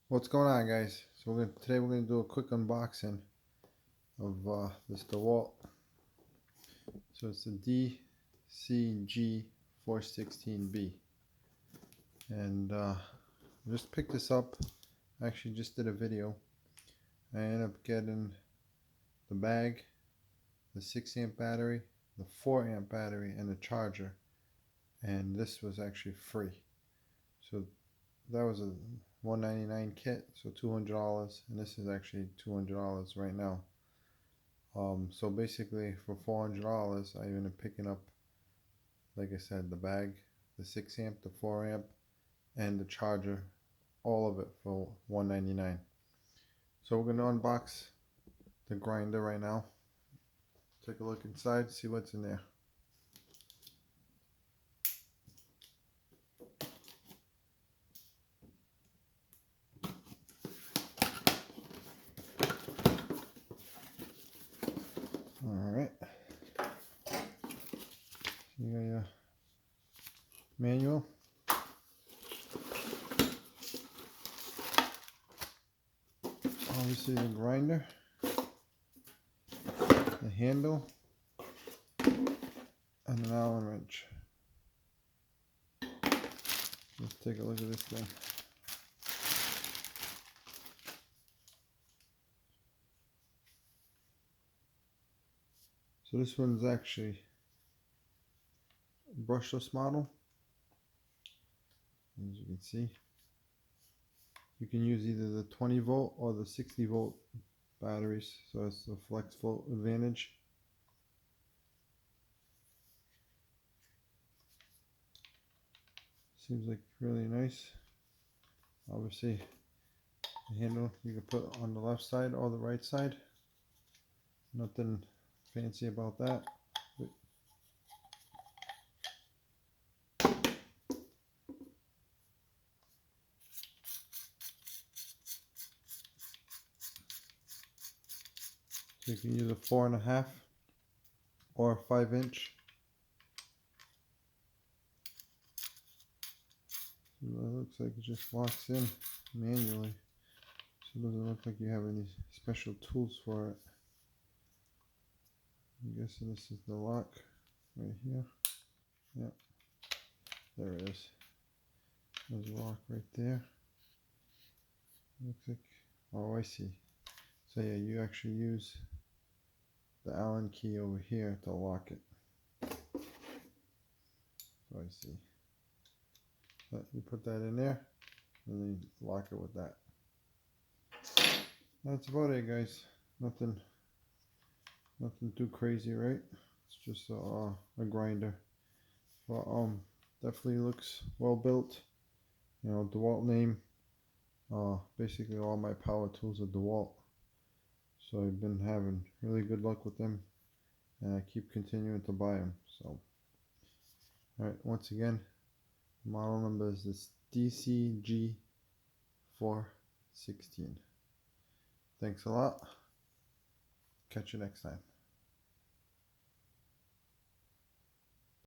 What's going on, guys? So today we're going to do a quick unboxing of this Dewalt. So it's the DCG416B, and I just picked this up. I actually just did a video. I ended up getting the bag, the 6-amp battery, the 4-amp battery, and the charger, and this was actually free. So that was a $199 kit, so $200, and this is actually $200 right now. So basically for $400 I ended up picking up, like I said, the bag, the 6-amp, the 4-amp, and the charger, all of it for $199. So we're gonna unbox the grinder right now. Take a look inside, see what's in there. Alright, you got your manual. Obviously the grinder, the handle, and an Allen wrench. Let's take a look at this thing. So this one's actually a brushless model. As you can see, you can use either the 20 volt or the 60 volt batteries, so it's the flex volt advantage. Seems like really nice. Obviously the handle you can put on the left side or the right side. Nothing fancy about that. So you can use a 4.5 or a 5-inch. So it looks like it just locks in manually. So it doesn't look like you have any special tools for it. I'm guessing this is the lock right here. Yep, there it is. There's a lock right there. Looks like, oh, I see. So yeah, you actually use the Allen key over here to lock it. So I see. But you put that in there, and then you lock it with that. That's about it, guys. Nothing too crazy, right? It's just a grinder. But definitely looks well built. You know, Dewalt name. Basically all my power tools are Dewalt. So I've been having really good luck with them, and I keep continuing to buy them. So, alright, once again, the model number is this DCG416. Thanks a lot. Catch you next time.